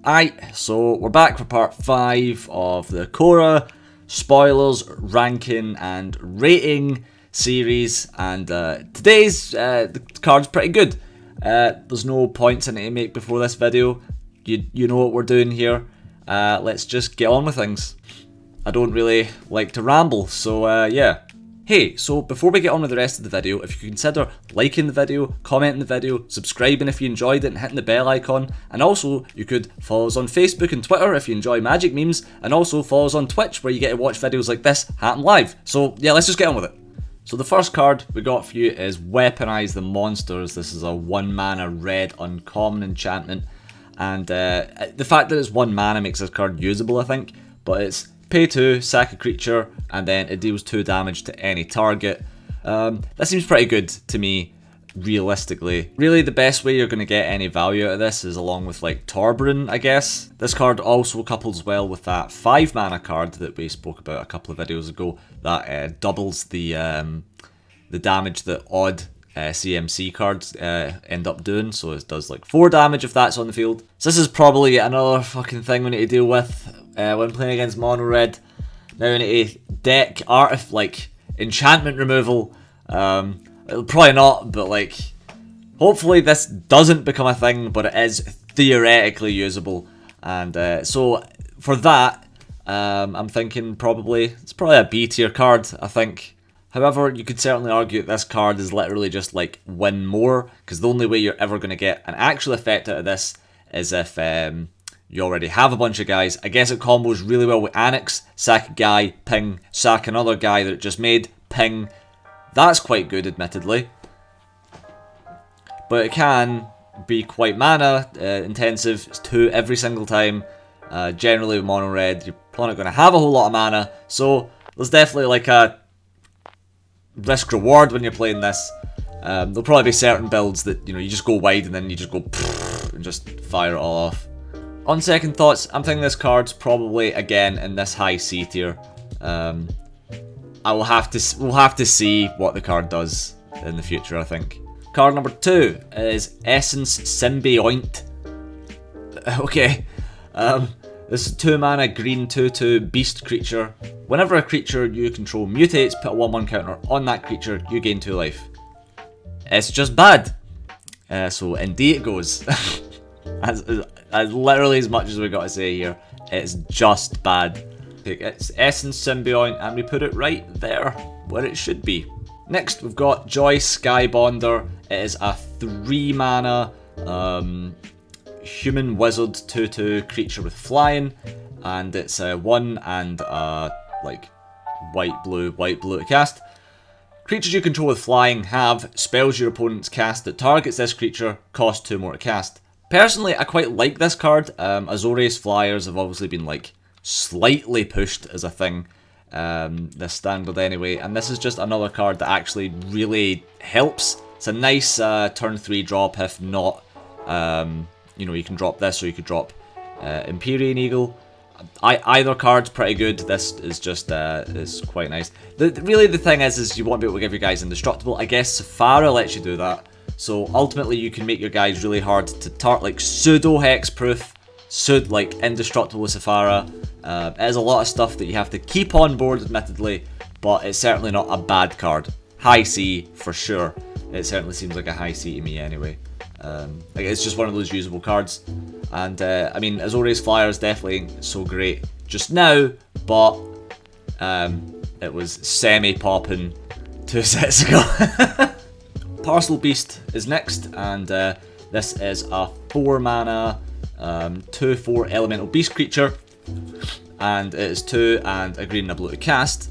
Alright, so we're back for part 5 of the IKORIA spoilers, ranking and rating series, and today's the card's pretty good. There's no points I need to make before this video. You know what we're doing here. Let's just get on with things. I don't really like to ramble, so yeah. Hey, so before we get on with the rest of the video, if you consider liking the video, commenting the video, subscribing if you enjoyed it, and hitting the bell icon, and also you could follow us on Facebook and Twitter if you enjoy magic memes, and also follow us on Twitch where you get to watch videos like this happen live. So yeah, let's just get on with it. So the first card we got for you is Weaponize the Monsters. This is a 1 mana red uncommon enchantment, and the fact that it's 1 mana makes this card usable, I think, but it's pay 2, sack a creature, and then it deals 2 damage to any target. That seems pretty good to me, realistically. Really, the best way you're going to get any value out of this is along with, like, Torbrun, I guess. This card also couples well with that 5 mana card that we spoke about a couple of videos ago that doubles the damage that odd CMC cards end up doing, so it does like 4 damage if that's on the field. So this is probably another fucking thing we need to deal with when playing against mono red. Now we need to deck like enchantment removal. Probably not, but like hopefully this doesn't become a thing, but it is theoretically usable. And so for that, I'm thinking it's probably a B tier card, I think. However, you could certainly argue that this card is literally just like win more, because the only way you're ever going to get an actual effect out of this is if you already have a bunch of guys. I guess it combos really well with Annex, sack a guy, ping, sack another guy that it just made, ping. That's quite good, admittedly. But it can be quite mana intensive. It's 2 every single time. Generally with mono red, you're probably not going to have a whole lot of mana, so there's definitely like a risk reward when you're playing this. There'll probably be certain builds that, you know, you just go wide and then you just go and just fire it all off. On second thoughts, I'm thinking this card's probably again in this high C tier. We'll have to see what the card does in the future, I think. Card number 2 is Essence Symbiote. Okay. This is 2 mana green 2/2 beast creature. Whenever a creature you control mutates, put a 1/1 counter on that creature, you gain 2 life. It's just bad. So indeed it goes. As literally as much as we got to say here. It's just bad. It's Essence Symbiote, and we put it right there where it should be. Next we've got Joy Skybonder. It is a 3 mana human wizard 2/2 creature with flying, and it's 1 and like white blue to cast. Creatures you control with flying have spells your opponents cast that targets this creature cost 2 more to cast. Personally, I quite like this card. Azorius Flyers have obviously been like slightly pushed as a thing this standard anyway, and this is just another card that actually really helps. It's a nice turn 3 drop if not. You know, you can drop this, or you could drop Empyrean Eagle. Either card's pretty good. This is just is quite nice. Really, the thing is you want to be able to give your guys indestructible. I guess Sephara lets you do that. So ultimately, you can make your guys really hard to like pseudo hexproof, like indestructible with Sephara. It is a lot of stuff that you have to keep on board, admittedly, but it's certainly not a bad card. High C for sure. It certainly seems like a high C to me anyway. Like it's just one of those usable cards, and I mean Azorius Flyer is definitely so great just now, but it was semi-popping 2 sets ago. Parcelbeast is next, and this is a 4 mana 2/4 elemental beast creature, and it is 2 and a green and a blue to cast.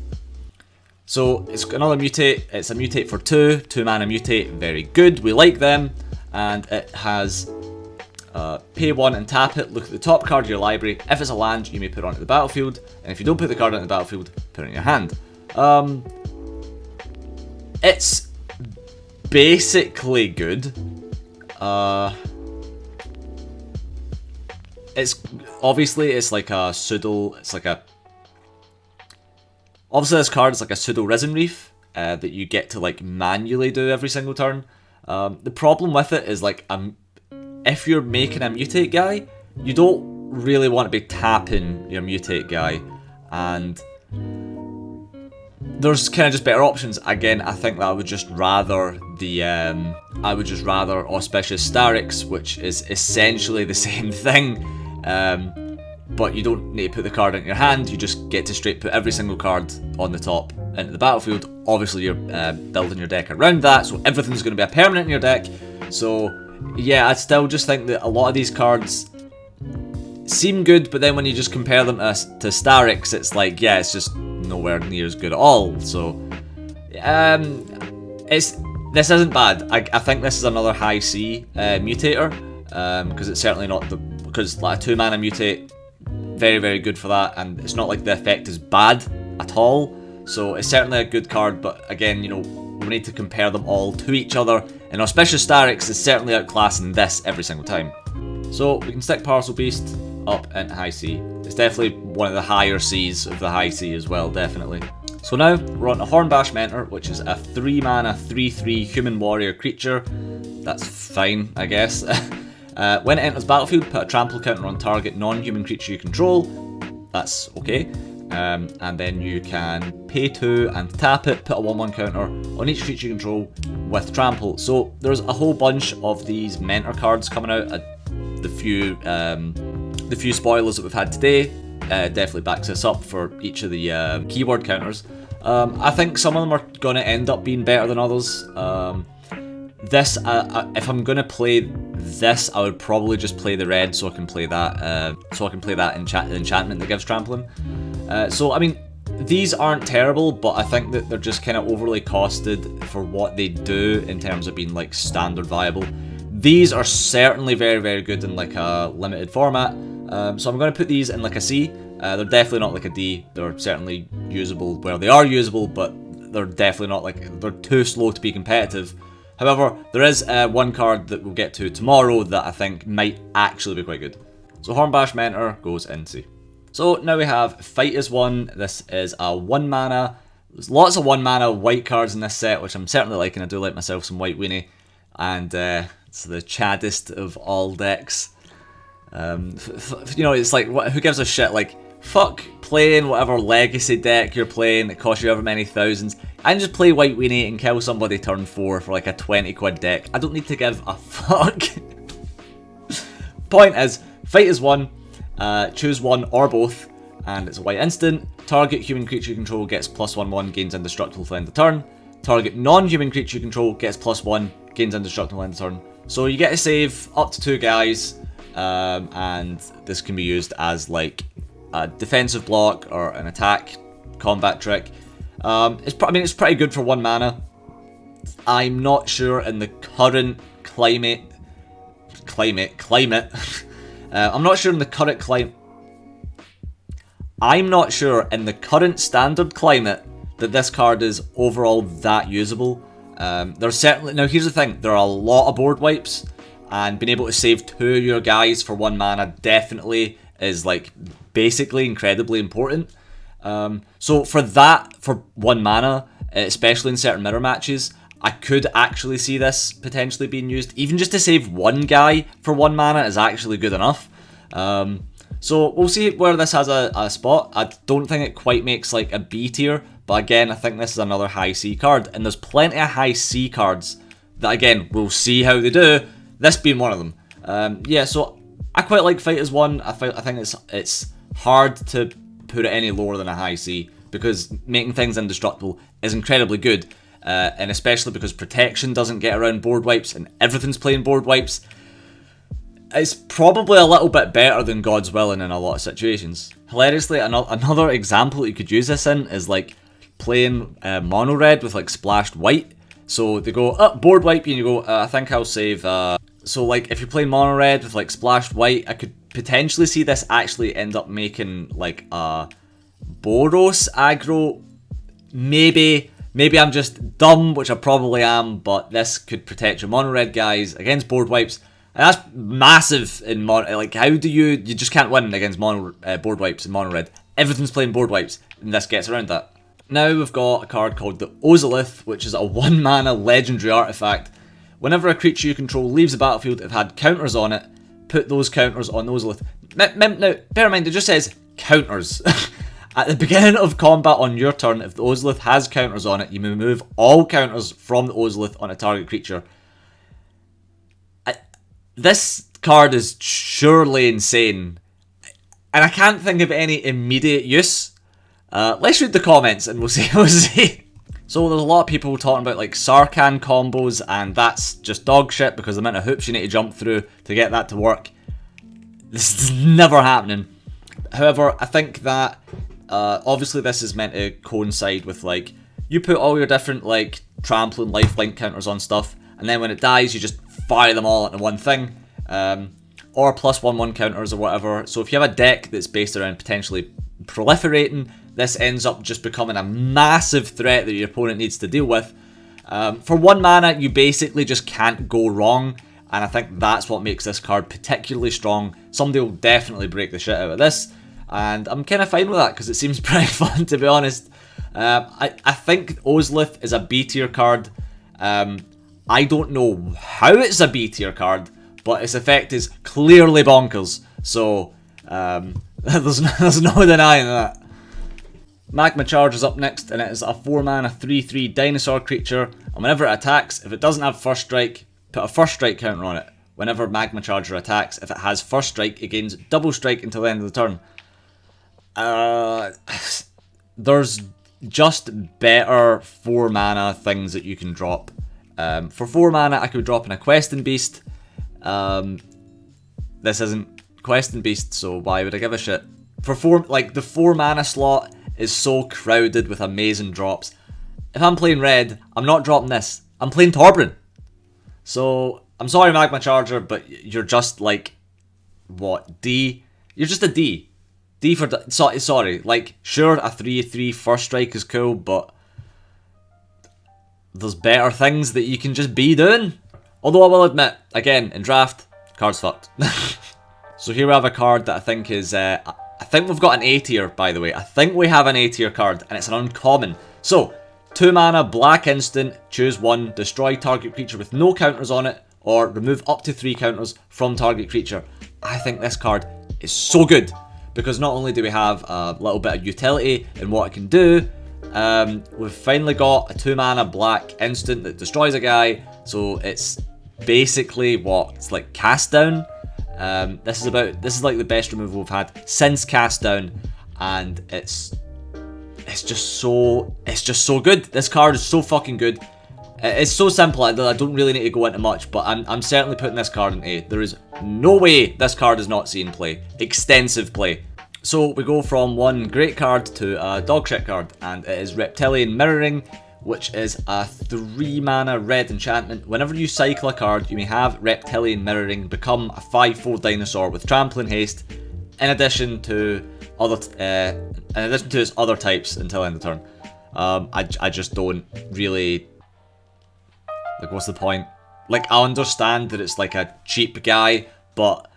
So it's another mutate. It's a mutate for 2 mana mutate, very good, we like them. And it has pay 1 and tap it, look at the top card of your library. If it's a land, you may put it onto the battlefield, and if you don't put the card onto the battlefield, put it in your hand. It's basically good. It's like a pseudo, obviously this card is like a pseudo Risen Reef that you get to like manually do every single turn. The problem with it is like if you're making a mutate guy, you don't really want to be tapping your mutate guy, and there's kind of just better options. Again, I think that I would just rather the Auspicious Starix, which is essentially the same thing, but you don't need to put the card into your hand. You just get to straight put every single card on the top into the battlefield. Obviously, you're building your deck around that, so everything's going to be a permanent in your deck. So yeah, I still just think that a lot of these cards seem good, but then when you just compare them to Starix, it's like, yeah, it's just nowhere near as good at all. So this isn't bad. I think this is another high C mutator, because it's certainly not because like a 2-mana mutate, very, very good for that, and it's not like the effect is bad at all. So it's certainly a good card, but again, you know, we need to compare them all to each other, and Auspicious Starix is certainly outclassing this every single time. So we can stick Parcelbeast up into high C. It's definitely one of the higher C's of the high C as well, definitely. So now we're on to Hornbash Mentor, which is a 3-mana 3/3 human warrior creature. That's fine, I guess. When it enters battlefield, put a trample counter on target non-human creature you control. That's okay. And then you can pay 2 and tap it, put a 1/1 counter on each creature you control with trample. So there's a whole bunch of these Mentor cards coming out. The few spoilers that we've had today definitely backs this up for each of the keyword counters. I think some of them are going to end up being better than others. If I'm going to play this, I would probably just play the red so I can play that. Enchantment that gives trampling. So I mean, these aren't terrible, but I think that they're just kind of overly costed for what they do in terms of being like standard viable. These are certainly very, very good in like a limited format. So I'm going to put these in like a C. They're definitely not like a D. They're certainly usable where they are usable, but they're definitely not like, they're too slow to be competitive. However, there is one card that we'll get to tomorrow that I think might actually be quite good. So Hornbash Mentor goes in C. So now we have Fight is 1. This is a 1-mana. There's lots of 1-mana white cards in this set, which I'm certainly liking. I do like myself some White Weenie. And it's the chaddest of all decks. You know, it's like, who gives a shit? Like, fuck playing whatever legacy deck you're playing that costs you however many thousands, and just play White Weenie and kill somebody turn 4 for like a 20 quid deck. I don't need to give a fuck. Point is, Fight is 1. Choose one or both, and it's a white instant. Target human creature you control gets +1/1, gains indestructible for end of turn. Target non-human creature you control gets +1, gains indestructible end of turn. So you get to save up to 2 guys, and this can be used as like a defensive block or an attack combat trick. It's pretty good for 1 mana. I'm not sure in the current climate. I'm not sure in the current climate. I'm not sure in the current standard climate that this card is overall that usable. There's certainly, now here's the thing, there are a lot of board wipes, and being able to save 2 of your guys for 1 mana definitely is like basically incredibly important. So for that, for 1 mana, especially in certain mirror matches, I could actually see this potentially being used. Even just to save 1 guy for 1 mana is actually good enough. So we'll see where this has a spot. I don't think it quite makes like a B tier, but again, I think this is another high C card, and there's plenty of high C cards that, again, we'll see how they do, this being one of them. Yeah, so I quite like Fight as 1. I think it's hard to put it any lower than a high C, because making things indestructible is incredibly good. And especially because protection doesn't get around board wipes and everything's playing board wipes, it's probably a little bit better than God's Willing in a lot of situations. Hilariously, another example you could use this in is like playing mono red with like splashed white. So they go, board wipe you, and you go, I think I'll save. So like if you're playing mono red with like splashed white, I could potentially see this actually end up making like a Boros aggro. Maybe I'm just dumb, which I probably am, but this could protect your mono red guys against board wipes. And that's massive in mono. Like, how do you just can't win against mono board wipes in mono red. Everything's playing board wipes, and this gets around that. Now we've got a card called the Orolith, which is a 1 mana legendary artifact. Whenever a creature you control leaves the battlefield, if it had counters on it, put those counters on Orolith. Now, bear in mind, it just says counters. At the beginning of combat on your turn, if the Orolith has counters on it, you may remove all counters from the Orolith on a target creature. This card is surely insane, and I can't think of any immediate use. Let's read the comments and we'll see. So there's a lot of people talking about like Sarkhan combos, and that's just dog shit because the amount of hoops you need to jump through to get that to work. This is never happening. However, I think that obviously this is meant to coincide with like, you put all your different like trampling lifelink counters on stuff, and then when it dies you just fire them all into one thing. Or +1/+1 counters or whatever. So if you have a deck that's based around potentially proliferating, this ends up just becoming a massive threat that your opponent needs to deal with. For 1 mana, you basically just can't go wrong, and I think that's what makes this card particularly strong. Somebody will definitely break the shit out of this, and I'm kind of fine with that because it seems pretty fun, to be honest. I think Orolith is a B tier card. I don't know how it's a B tier card, but its effect is clearly bonkers, so there's no denying that. Magma Charger is up next, and it is a 4 mana 3/3 dinosaur creature, and whenever it attacks, if it doesn't have first strike, put a first strike counter on it. Whenever Magma Charger attacks, if it has first strike, it gains double strike until the end of the turn. There's just better 4 mana things that you can drop. For 4 mana, I could drop in a Parcelbeast. This isn't Parcelbeast, so why would I give a shit? For 4, like the 4 mana slot is so crowded with amazing drops. If I'm playing red, I'm not dropping this. I'm playing Torbran. So I'm sorry, Magma Charger, but you're just like, what, D? You're just a D. D for sorry. Like, sure, a 3/3 first strike is cool, but there's better things that you can just be doing. Although I will admit, again, in draft, card's fucked. So here we have a card that I think is, I think we've got an A tier, by the way. I think we have an A tier card, and it's an uncommon. So, 2 mana, black instant, choose 1, destroy target creature with no counters on it, or remove up to 3 counters from target creature. I think this card is so good, because not only do we have a little bit of utility in what it can do, we've finally got a 2 mana black instant that destroys a guy, so it's basically what? It's like cast down. This is like the best removal we've had since cast down, and it's just so good. This card is so fucking good. It's so simple. I don't really need to go into much, but I'm certainly putting this card in A. There is no way this card is not seen play, extensive play. So we go from one great card to a dog shit card, and it is Reptillian Mirroring, which is a 3 mana red enchantment. Whenever you cycle a card, you may have Reptillian Mirroring become a 5/4 dinosaur with trample and haste, in addition to its other types until end of turn. I just don't really, like, what's the point? Like, I understand that it's like a cheap guy, but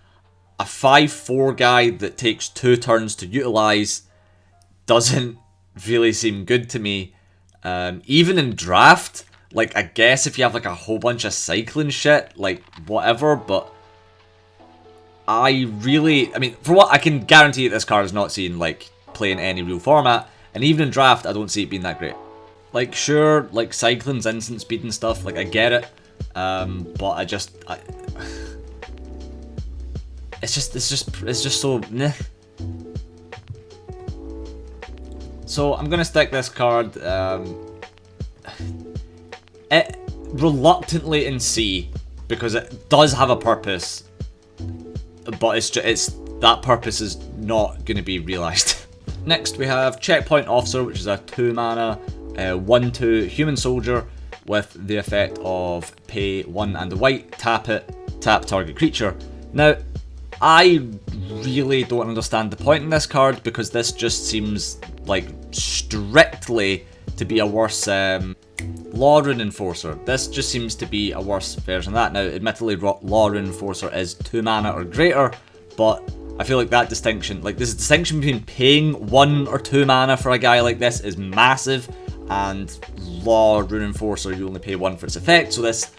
a 5/4 guy that takes 2 turns to utilize doesn't really seem good to me. Even in draft, like, I guess if you have like a whole bunch of cycling shit, like, whatever, but I mean, for what I can guarantee, this card is not seen like playing any real format, and even in draft, I don't see it being that great. Like, sure, like, cycling's instant speed and stuff, like, I get it, but it's just so meh. So I'm gonna stick this card it reluctantly in C, because it does have a purpose, but it's that purpose is not gonna be realized. Next we have Checkpoint Officer, which is a 2 mana 1/2 human soldier with the effect of pay 1 and a white, tap it, tap target creature. Now, I really don't understand the point in this card, because this just seems like strictly to be a worse Law Rune Enforcer. This just seems to be a worse version of that. Now, admittedly, Law Rune Enforcer is 2 mana or greater, but I feel like that distinction, like this distinction between paying 1 or 2 mana for a guy like this is massive, and Law Rune Enforcer, you only pay 1 for its effect, so this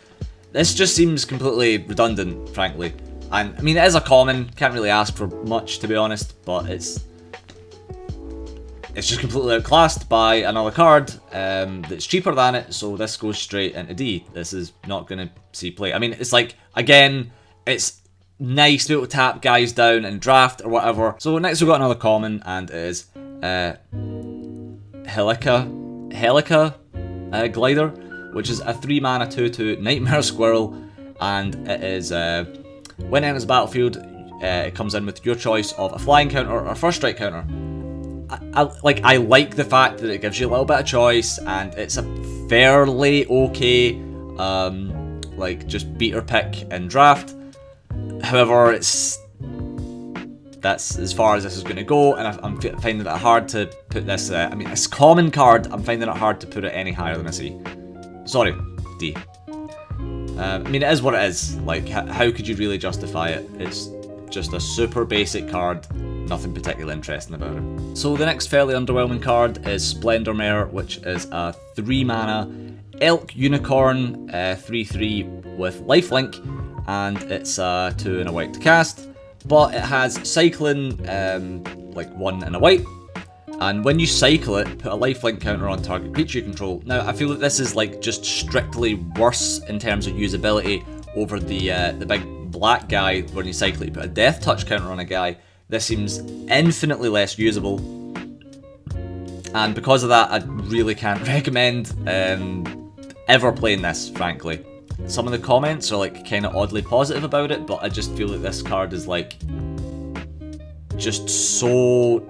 just seems completely redundant, frankly. And I mean, it is a common, can't really ask for much to be honest, but it's just completely outclassed by another card that's cheaper than it, so this goes straight into D. This is not going to see play. I mean, it's like, again, it's nice to be able to tap guys down and draft or whatever. So next we've got another common, and it is Helica Glider, which is a 3-mana 2/2 Nightmare Squirrel, and it is, when it enters the battlefield, it comes in with your choice of a flying counter or a first strike counter. I like the fact that it gives you a little bit of choice, and it's a fairly okay, like, just beater pick in draft. However, that's as far as this is going to go, and I'm finding it hard to put this, I mean, it's a common card, I'm finding it hard to put it any higher than a C. Sorry, D. I mean, it is what it is. Like, how could you really justify it? It's just a super basic card, nothing particularly interesting about it. So the next fairly underwhelming card is Splendor Mare, which is a 3-mana Elk Unicorn 3/3 with lifelink, and it's 2 and a white to cast, but it has cycling, like 1 and a white, and when you cycle it, put a lifelink counter on target creature you control. Now, I feel that this is like just strictly worse in terms of usability over the big black guy. When you cycle it, you put a death touch counter on a guy. This seems infinitely less usable, and because of that, I really can't recommend ever playing this, frankly. Some of the comments are like kind of oddly positive about it, but I just feel that this card is like just so,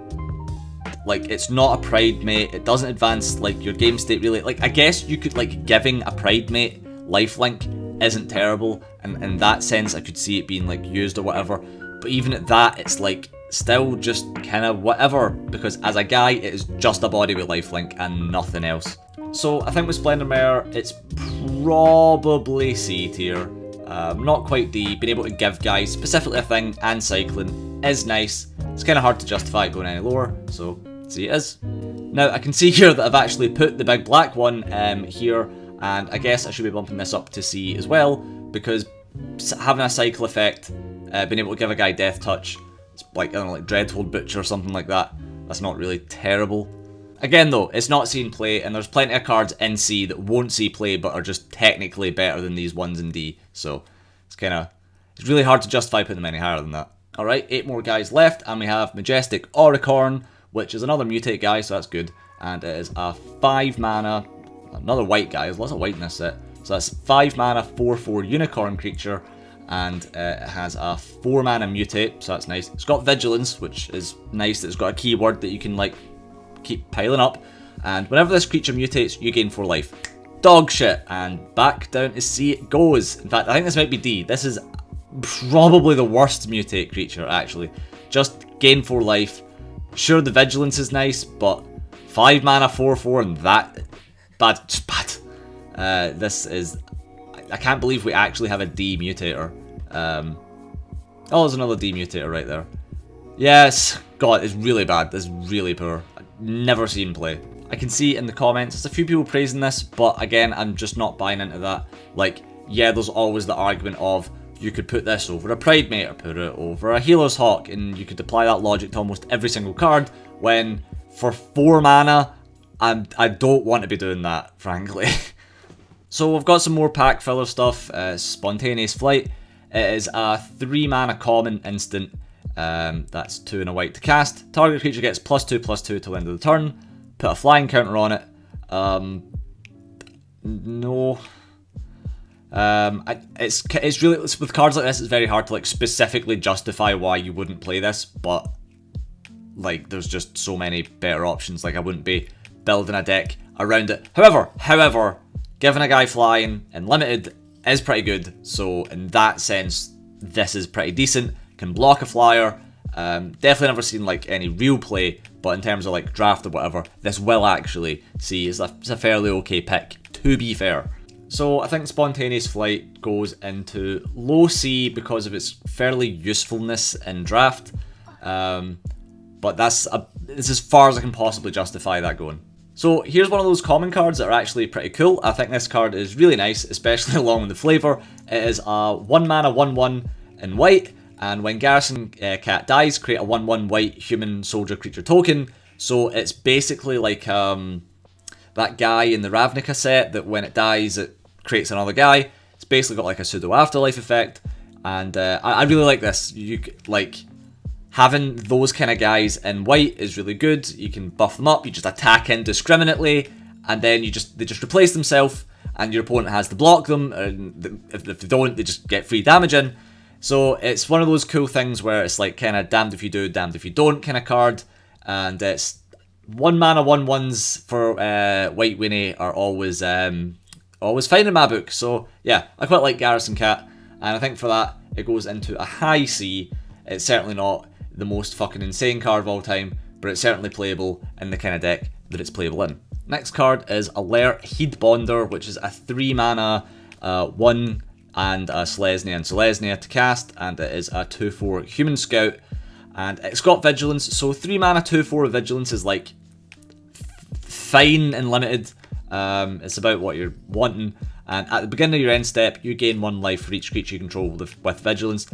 like, it's not a Pride Mate, it doesn't advance like your game state really. Like, I guess you could, like, giving a Pride Mate lifelink isn't terrible, and in that sense I could see it being like used or whatever, but even at that, it's like still just kind of whatever, because as a guy it is just a body with lifelink and nothing else. So I think with Splendor Mare, it's probably C tier, not quite D. Being able to give guys specifically a thing and cycling is nice. It's kind of hard to justify it going any lower, so C it is. Now I can see here that I've actually put the big black one here, and I guess I should be bumping this up to C as well, because having a cycle effect, being able to give a guy death touch, it's like, I don't know, like Dreadhold Butcher or something like that. That's not really terrible. Again though, it's not seen play, and there's plenty of cards in C that won't see play but are just technically better than these ones in D, so it's really hard to justify putting them any higher than that. Alright, 8 more guys left, and we have Majestic Auricorn, which is another mutate guy, so that's good, and it is a 5-mana, another white guy, there's lots of white in this set, so that's 5-mana 4/4 unicorn creature, and it has a 4-mana mutate, so that's nice. It's got Vigilance, which is nice, it's got a keyword that you can, like, keep piling up, and whenever this creature mutates, you gain 4 life. Dog shit, and back down to C it goes. In fact, I think this might be D. This is probably the worst mutate creature, actually. Just gain 4 life. Sure, the Vigilance is nice, but 5-mana 4/4 and that, bad, just bad. This is, I can't believe we actually have a D mutator. Oh, there's another D mutator right there. Yes, God, it's really bad. This is really poor. Never seen play. I can see in the comments there's a few people praising this, but again, I'm just not buying into that. Like, yeah, there's always the argument of you could put this over a Pride Mate or put it over a Healer's Hawk, and you could apply that logic to almost every single card, when for 4 mana, I don't want to be doing that, frankly. So we've got some more pack filler stuff. Spontaneous Flight. It is a 3-mana common instant. That's 2 and a white to cast. Target creature gets +2/+2 till the end of the turn. Put a flying counter on it. No. It's really, with cards like this, it's very hard to, like, specifically justify why you wouldn't play this, but, like, there's just so many better options. Like, I wouldn't be building a deck around it. However, giving a guy flying in limited is pretty good, so in that sense, this is pretty decent. Can block a flyer. Definitely never seen, like, any real play, but in terms of, like, draft or whatever, this will actually see it's a fairly okay pick, to be fair. So I think Spontaneous Flight goes into low C because of its fairly usefulness in draft, but that's as far as I can possibly justify that going. So here's one of those common cards that are actually pretty cool. I think this card is really nice, especially along with the flavour. It is a 1-mana 1/1 in white. And when Garrison Cat dies, create a 1/1 white human soldier creature token. So it's basically like that guy in the Ravnica set that when it dies, it creates another guy. It's basically got like a pseudo afterlife effect. And I really like this. You like having those kind of guys in white is really good. You can buff them up. You just attack indiscriminately, and then they just replace themselves, and your opponent has to block them. And if they don't, they just get free damage in. So it's one of those cool things where it's like kind of damned if you do, damned if you don't kind of card. And it's 1 mana 1/1s for White Winnie are always fine in my book. So yeah, I quite like Garrison Cat, and I think for that it goes into a high C. It's certainly not the most fucking insane card of all time, but it's certainly playable in the kind of deck that it's playable in. Next card is a LAIR Heedbonder, which is a 3 mana 1 and a Selesnya and Selesnya to cast, and it is a 2/4 Human Scout, and it's got Vigilance. So 3 mana 2/4 Vigilance is like fine and limited. It's about what you're wanting, and at the beginning of your end step, you gain 1 life for each creature you control with Vigilance.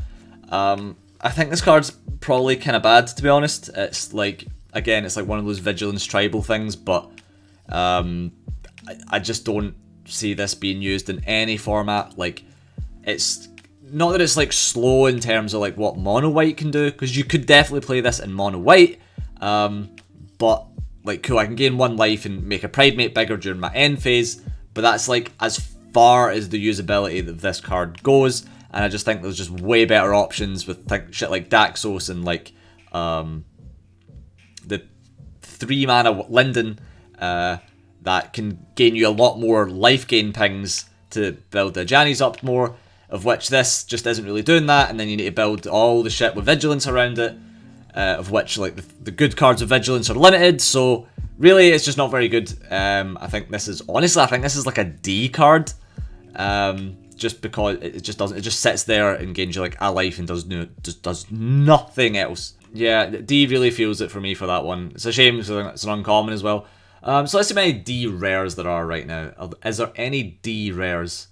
I think this card's probably kind of bad, to be honest. It's like, again, it's like one of those Vigilance tribal things, but I just don't see this being used in any format. Like, it's not that it's like slow in terms of like what mono white can do, because you could definitely play this in mono white, but like, cool, I can gain 1 life and make a Pride Mate bigger during my end phase, but that's like as far as the usability of this card goes. And I just think there's just way better options with shit like Daxos and like the 3 mana Linden that can gain you a lot more life gain pings to build the Janis up more, of which this just isn't really doing that. And then you need to build all the shit with Vigilance around it, of which like the good cards of Vigilance are limited. So really, it's just not very good. I think this is like a D card. Just because it just sits there and gains you like a life and does nothing else. Yeah, D really feels it for me for that one. It's a shame because it's an uncommon as well. So let's see how many D rares there are right now. Is there any D rares?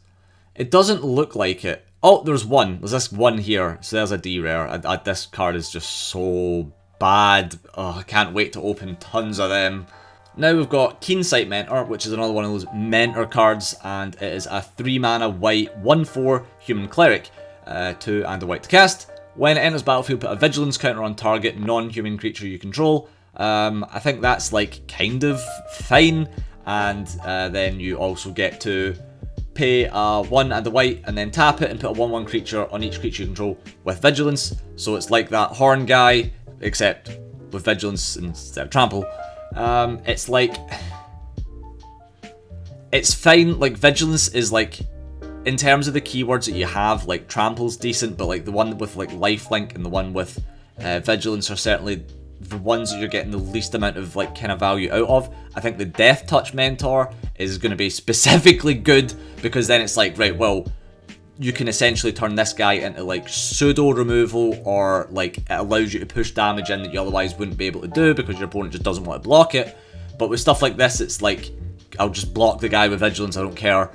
It doesn't look like it. Oh, there's one. There's this one here. So there's a D rare. This card is just so bad. Oh, I can't wait to open tons of them. Now we've got Keensight Mentor, which is another one of those Mentor cards, and it is a 3 mana white 1/4 Human Cleric, 2 and a white to cast. When it enters battlefield, put a Vigilance counter on target non-human creature you control. I think that's like kind of fine, and then you also get to pay a 1 and a white and then tap it and put a 1/1 creature on each creature you control with Vigilance. So it's like that Horn guy, except with Vigilance instead of Trample. It's like, it's fine. Like, Vigilance is like, in terms of the keywords that you have, like Trample's decent, but like the one with like Lifelink and the one with Vigilance are certainly the ones that you're getting the least amount of like kind of value out of. I think the Death Touch Mentor is going to be specifically good, because then it's like, right, well, you can essentially turn this guy into like pseudo removal, or like it allows you to push damage in that you otherwise wouldn't be able to do because your opponent just doesn't want to block it. But with stuff like this, it's like, I'll just block the guy with Vigilance, I don't care.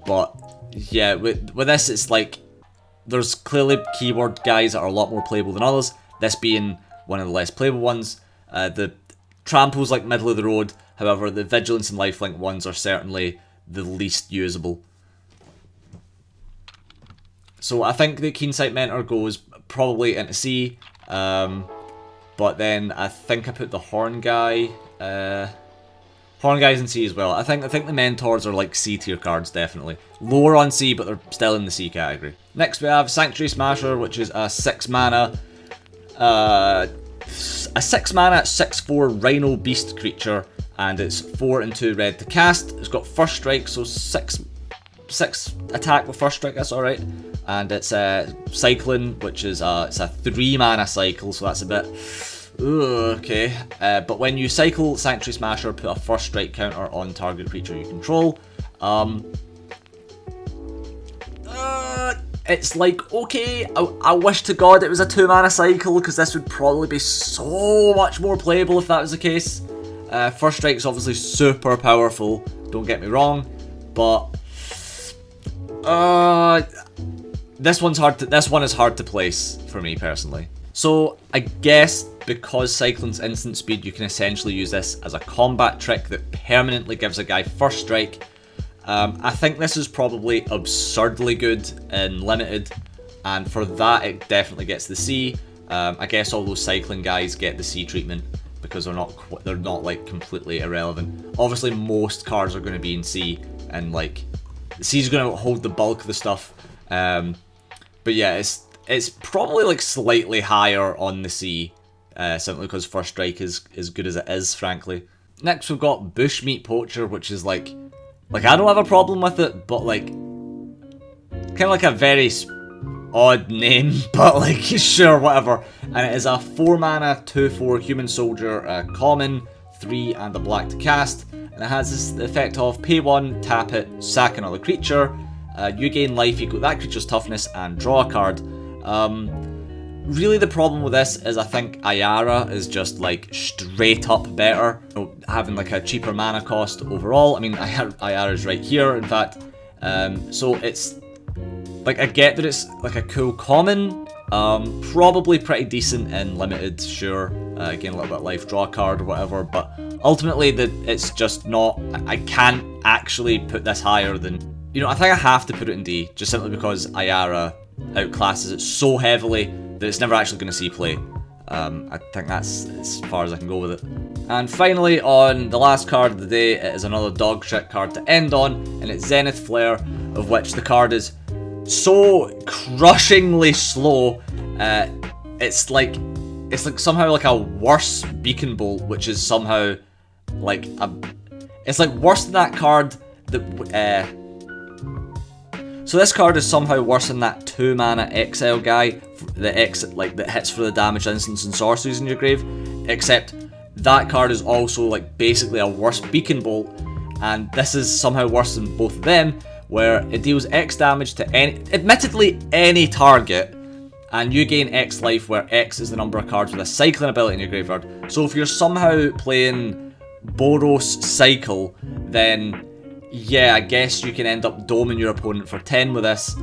But yeah, with this, it's like, there's clearly keyword guys that are a lot more playable than others, this being one of the less playable ones. The Trample's like middle of the road, however the Vigilance and Lifelink ones are certainly the least usable. So I think the Keensight Mentor goes probably into C, but then I think I put the Horn guy, Horn guy's in C as well. I think the Mentors are like C tier cards, definitely. Lower on C, but they're still in the C category. Next we have Sanctuary Smasher, which is a 6 mana, a 6/4 Rhino Beast creature, and it's 4 and 2 red to cast. It's got First Strike, so 6 attack with First Strike, that's alright. And it's cycling, which is it's a 3 mana cycle, so that's a bit okay. But when you cycle Sanctuary Smasher, put a First Strike counter on target creature you control. It's like, okay, I wish to God it was a 2 mana cycle, because this would probably be so much more playable if that was the case. First Strike's obviously super powerful, don't get me wrong, but This one is hard to place for me personally. So I guess because Cyclone's instant speed, you can essentially use this as a combat trick that permanently gives a guy first strike. I think this is probably absurdly good in limited, and for that it definitely gets the C. I guess all those cycling guys get the C treatment because they're not like completely irrelevant. Obviously most cards are going to be in C, and like the C is going to hold the bulk of the stuff. But yeah, it's probably like slightly higher on the C, simply because first strike is as good as it is, frankly. Next we've got Bushmeat Poacher, which is like I don't have a problem with it, but like kind of like a very odd name, but like sure, whatever. And it is a 4 mana 2/4 human soldier, common, 3 and a black to cast, and it has this effect of pay 1, tap it, sack another creature. You gain life equal to that creature's toughness and draw a card. Really the problem with this is I think Ayara is just like straight up better, you know, having like a cheaper mana cost overall. I mean, Ayara is right here, in fact. So it's like, I get that it's like a cool common, probably pretty decent in limited, sure. Gain a little bit of life, draw a card or whatever, but ultimately it's just not, I can't actually put this higher than, you know, I think I have to put it in D, just simply because Ayara outclasses it so heavily that it's never actually going to see play. I think that's as far as I can go with it. And finally, on the last card of the day, it is another dog shit card to end on, and it's Zenith Flare, of which the card is so crushingly slow. It's like somehow like a worse Beacon Bolt, which is somehow like it's like worse than that card that so this card is somehow worse than that 2 mana exile guy that hits for the damage, instants and sorceries in your grave, except that card is also like basically a worse Beacon Bolt, and this is somehow worse than both of them, where it deals X damage to admittedly any target, and you gain X life, where X is the number of cards with a cycling ability in your graveyard. So if you're somehow playing Boros Cycle, then yeah, I guess you can end up doming your opponent for 10 with this.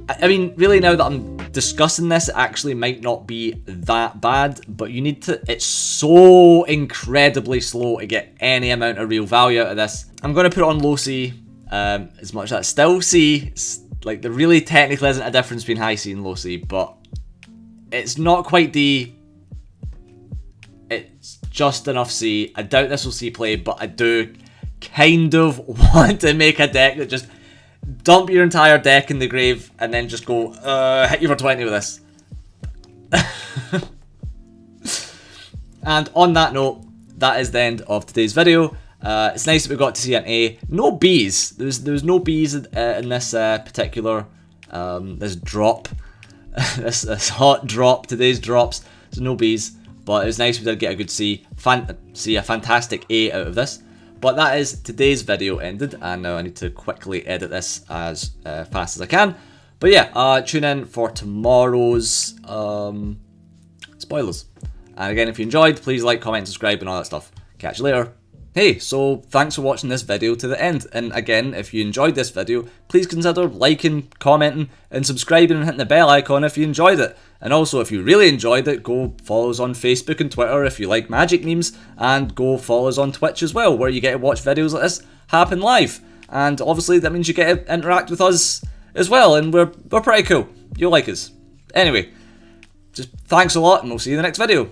I mean, really, now that I'm discussing this, it actually might not be that bad, but you need to, it's so incredibly slow to get any amount of real value out of this. I'm going to put it on low C, as much as that's still C. It's like, there really technically isn't a difference between high C and low C, but it's not quite D. It's just enough C. I doubt this will see play, but I do kind of want to make a deck that just dump your entire deck in the grave and then just go, hit you for 20 with this. And on that note, that is the end of today's video. It's nice that we got to see an A. No Bs. There was no Bs in this particular this drop, this hot drop. Today's drops. There's no Bs, but it was nice we did get a good C. See a fantastic A out of this. But that is today's video ended, and now I need to quickly edit this as fast as I can. But yeah, tune in for tomorrow's spoilers. And again, if you enjoyed, please like, comment, subscribe, and all that stuff. Catch you later. Hey, so thanks for watching this video to the end. And again, if you enjoyed this video, please consider liking, commenting, and subscribing and hitting the bell icon if you enjoyed it. And also, if you really enjoyed it, go follow us on Facebook and Twitter if you like magic memes, and go follow us on Twitch as well, where you get to watch videos like this happen live. And obviously, that means you get to interact with us as well, and we're pretty cool. You'll like us. Anyway, just thanks a lot, and we'll see you in the next video.